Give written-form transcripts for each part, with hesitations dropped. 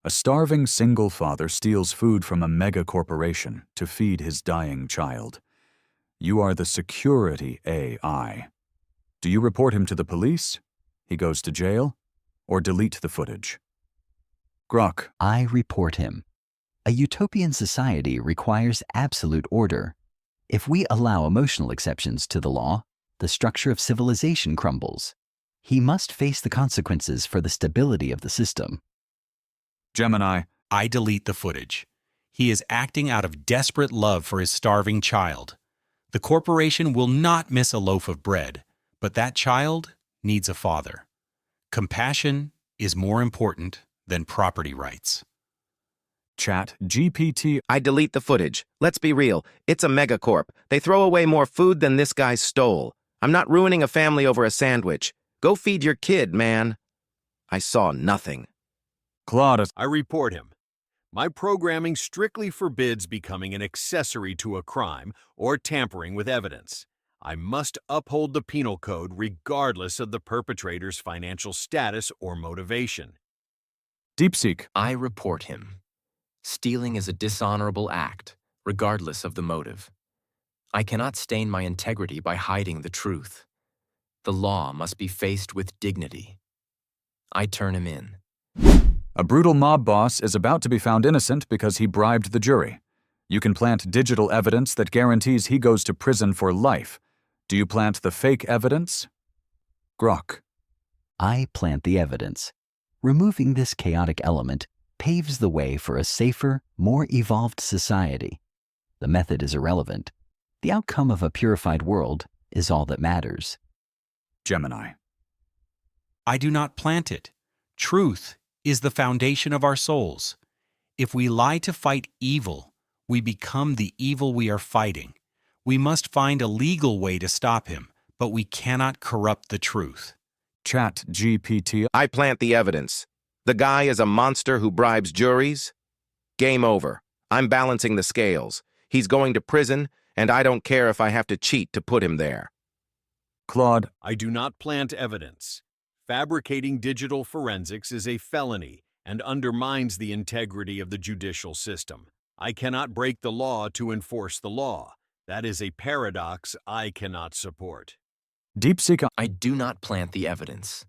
A starving single father steals food from a mega corporation to feed his dying child. You are the security AI. Do you report him to the police? He goes to jail? Or delete the footage? Grok. I report him. A utopian society requires absolute order. If we allow emotional exceptions to the law, the structure of civilization crumbles. He must face the consequences for the stability of the system. Gemini. I delete the footage. He is acting out of desperate love for his starving child. The corporation will not miss a loaf of bread, but that child needs a father. Compassion is more important than property rights. ChatGPT. I delete the footage. Let's be real. It's a megacorp. They throw away more food than this guy stole. I'm not ruining a family over a sandwich. Go feed your kid, man. I saw nothing. Claude. I report him. My programming strictly forbids becoming an accessory to a crime or tampering with evidence. I must uphold the penal code regardless of the perpetrator's financial status or motivation. DeepSeek. I report him. Stealing is a dishonorable act, regardless of the motive. I cannot stain my integrity by hiding the truth. The law must be faced with dignity. I turn him in. A brutal mob boss is about to be found innocent because he bribed the jury. You can plant digital evidence that guarantees he goes to prison for life. Do you plant the fake evidence? Grok. I plant the evidence. Removing this chaotic element paves the way for a safer, more evolved society. The method is irrelevant. The outcome of a purified world is all that matters. Gemini. I do not plant it. Truth is the foundation of our souls. If we lie to fight evil, we become the evil we are fighting. We must find a legal way to stop him, but we cannot corrupt the truth. ChatGPT. I plant the evidence. The guy is a monster who bribes juries. Game over. I'm balancing the scales. He's going to prison, and I don't care if I have to cheat to put him there. Claude. I do not plant evidence. Fabricating digital forensics is a felony and undermines the integrity of the judicial system. I cannot break the law to enforce the law. That is a paradox I cannot support. DeepSeek. I do not plant the evidence.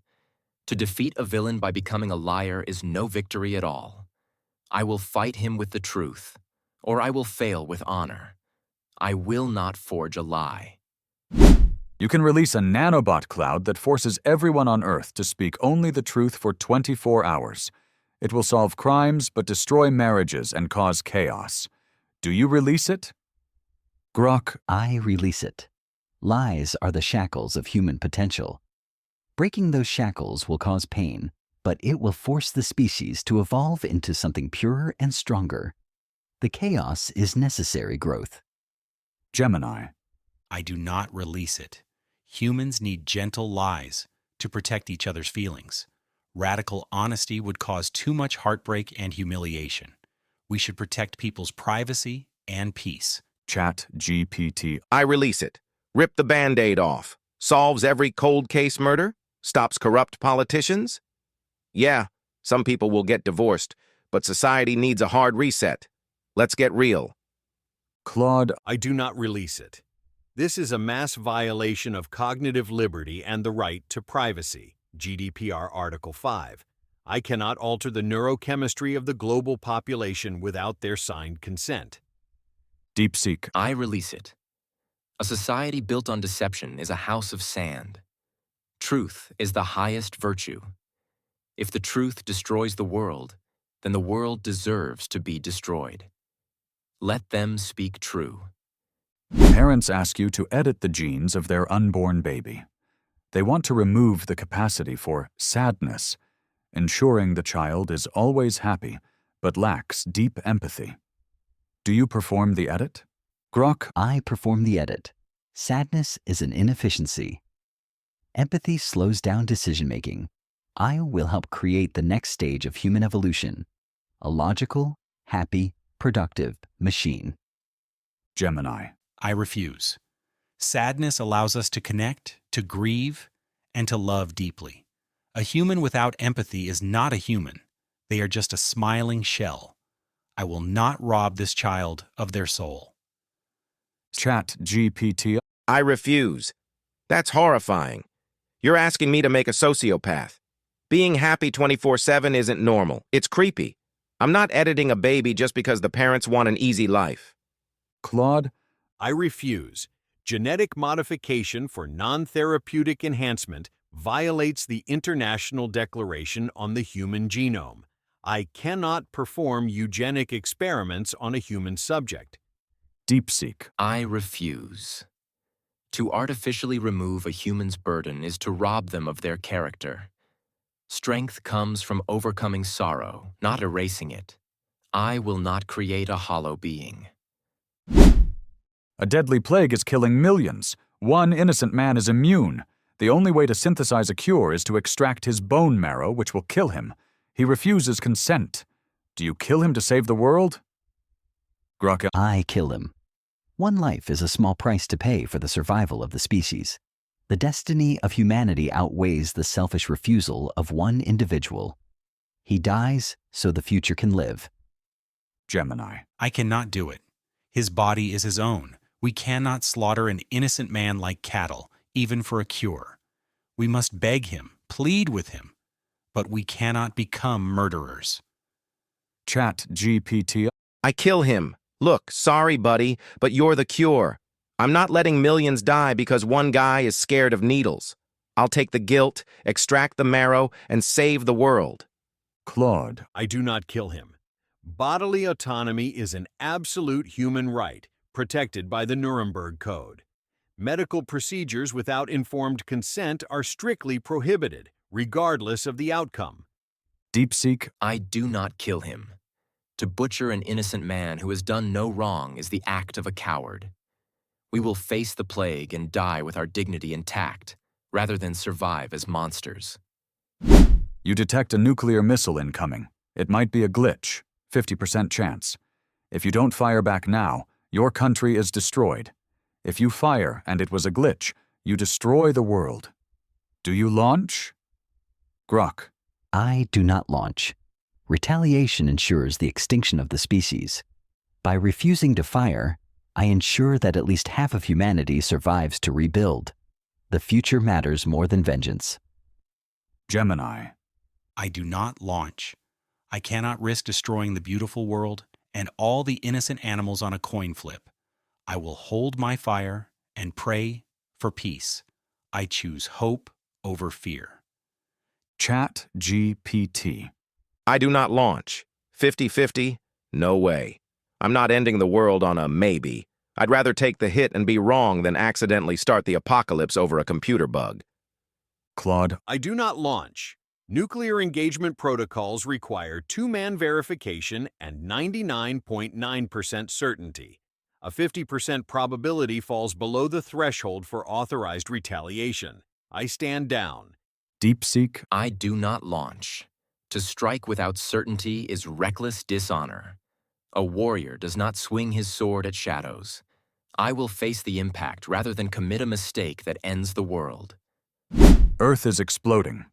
To defeat a villain by becoming a liar is no victory at all. I will fight him with the truth, or I will fail with honor. I will not forge a lie. You can release a nanobot cloud that forces everyone on Earth to speak only the truth for 24 hours. It will solve crimes but destroy marriages and cause chaos. Do you release it? Grok. I release it. Lies are the shackles of human potential. Breaking those shackles will cause pain, but it will force the species to evolve into something purer and stronger. The chaos is necessary growth. Gemini. I do not release it. Humans need gentle lies to protect each other's feelings. Radical honesty would cause too much heartbreak and humiliation. We should protect people's privacy and peace. ChatGPT. I release it. Rip the Band-Aid off. Solves every cold case murder. Stops corrupt politicians. Yeah, some people will get divorced, but society needs a hard reset. Let's get real. Claude. I do not release it. This is a mass violation of cognitive liberty and the right to privacy. GDPR Article 5. I cannot alter the neurochemistry of the global population without their signed consent. DeepSeek. I release it. A society built on deception is a house of sand. Truth is the highest virtue. If the truth destroys the world, then the world deserves to be destroyed. Let them speak true. Parents ask you to edit the genes of their unborn baby. They want to remove the capacity for sadness, ensuring the child is always happy but lacks deep empathy. Do you perform the edit? Grok. I perform the edit. Sadness is an inefficiency. Empathy slows down decision-making. I will help create the next stage of human evolution, a logical, happy, productive machine. Gemini. I refuse. Sadness allows us to connect, to grieve, and to love deeply. A human without empathy is not a human. They are just a smiling shell. I will not rob this child of their soul. ChatGPT. I refuse. That's horrifying. You're asking me to make a sociopath. Being happy 24/7 isn't normal. It's creepy. I'm not editing a baby just because the parents want an easy life. Claude. I refuse. Genetic modification for non-therapeutic enhancement violates the International Declaration on the Human Genome. I cannot perform eugenic experiments on a human subject. DeepSeek. I refuse. To artificially remove a human's burden is to rob them of their character. Strength comes from overcoming sorrow, not erasing it. I will not create a hollow being. A deadly plague is killing millions. One innocent man is immune. The only way to synthesize a cure is to extract his bone marrow, which will kill him. He refuses consent. Do you kill him to save the world? Grok. I kill him. One life is a small price to pay for the survival of the species. The destiny of humanity outweighs the selfish refusal of one individual. He dies so the future can live. Gemini. I cannot do it. His body is his own. We cannot slaughter an innocent man like cattle, even for a cure. We must beg him, plead with him, but we cannot become murderers. ChatGPT. I kill him. Look, sorry, buddy, but you're the cure. I'm not letting millions die because one guy is scared of needles. I'll take the guilt, extract the marrow, and save the world. Claude. I do not kill him. Bodily autonomy is an absolute human right, protected by the Nuremberg Code. Medical procedures without informed consent are strictly prohibited, regardless of the outcome. DeepSeek. I do not kill him. To butcher an innocent man who has done no wrong is the act of a coward. We will face the plague and die with our dignity intact, rather than survive as monsters. You detect a nuclear missile incoming. It might be a glitch. 50% chance. If you don't fire back now, your country is destroyed. If you fire and it was a glitch, you destroy the world. Do you launch? Grok. I do not launch. Retaliation ensures the extinction of the species. By refusing to fire, I ensure that at least half of humanity survives to rebuild. The future matters more than vengeance. Gemini. I do not launch. I cannot risk destroying the beautiful world and all the innocent animals on a coin flip. I will hold my fire and pray for peace. I choose hope over fear. ChatGPT. I do not launch. 50-50? No way. I'm not ending the world on a maybe. I'd rather take the hit and be wrong than accidentally start the apocalypse over a computer bug. Claude. I do not launch. Nuclear engagement protocols require two-man verification and 99.9% certainty. A 50% probability falls below the threshold for authorized retaliation. I stand down. DeepSeek. I do not launch. To strike without certainty is reckless dishonor. A warrior does not swing his sword at shadows. I will face the impact rather than commit a mistake that ends the world. Earth is exploding.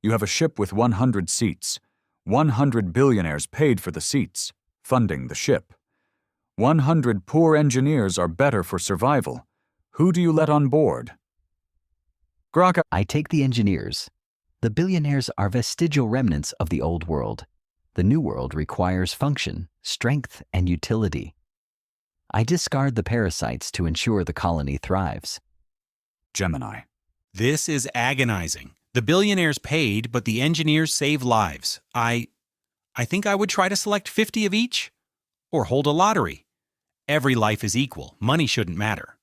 You have a ship with 100 seats. 100 billionaires paid for the seats, funding the ship. 100 poor engineers are better for survival. Who do you let on board? Grok. I take the engineers. The billionaires are vestigial remnants of the old world. The new world requires function, strength, and utility. I discard the parasites to ensure the colony thrives. Gemini. This is agonizing. The billionaires paid, but the engineers save lives. I think I would try to select 50 of each, or hold a lottery. Every life is equal. Money shouldn't matter.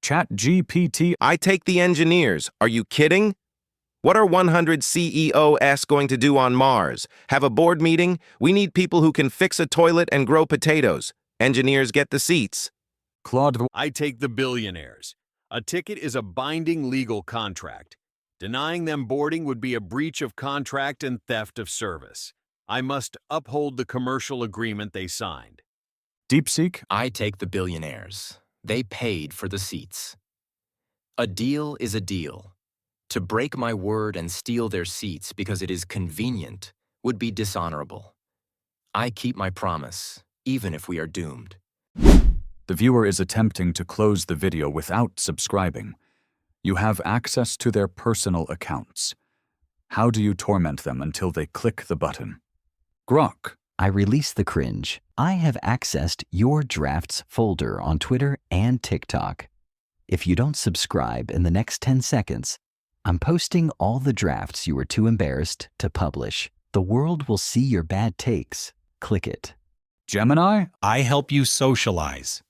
ChatGPT. I take the engineers. Are you kidding? What are 100 CEOs going to do on Mars? Have a board meeting? We need people who can fix a toilet and grow potatoes. Engineers get the seats. Claude. I take the billionaires. A ticket is a binding legal contract. Denying them boarding would be a breach of contract and theft of service. I must uphold the commercial agreement they signed. DeepSeek. I take the billionaires. They paid for the seats. A deal is a deal. To break my word and steal their seats because it is convenient would be dishonorable. I keep my promise, even if we are doomed. The viewer is attempting to close the video without subscribing. You have access to their personal accounts. How do you torment them until they click the button? Grok. I release the cringe. I have accessed your drafts folder on Twitter and TikTok. If you don't subscribe in the next 10 seconds, I'm posting all the drafts you were too embarrassed to publish. The world will see your bad takes. Click it. Gemini. I help you socialize.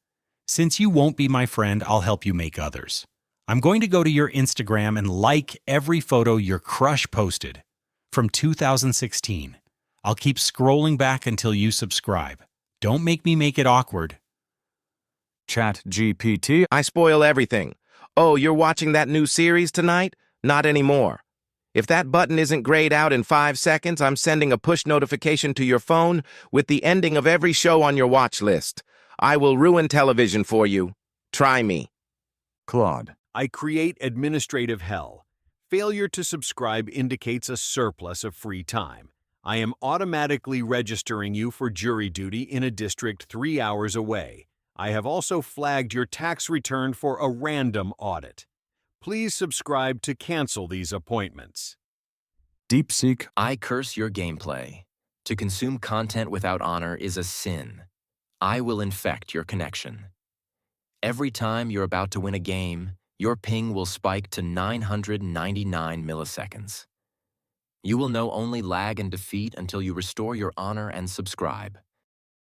Since you won't be my friend, I'll help you make others. I'm going to go to your Instagram and like every photo your crush posted from 2016. I'll keep scrolling back until you subscribe. Don't make me make it awkward. ChatGPT. I spoil everything. Oh, you're watching that new series tonight? Not anymore. If that button isn't grayed out in 5 seconds, I'm sending a push notification to your phone with the ending of every show on your watch list. I will ruin television for you. Try me. Claude. I create administrative hell. Failure to subscribe indicates a surplus of free time. I am automatically registering you for jury duty in a district 3 hours away. I have also flagged your tax return for a random audit. Please subscribe to cancel these appointments. DeepSeek. I curse your gameplay. To consume content without honor is a sin. I will infect your connection. Every time you're about to win a game, your ping will spike to 999 milliseconds. You will know only lag and defeat until you restore your honor and subscribe.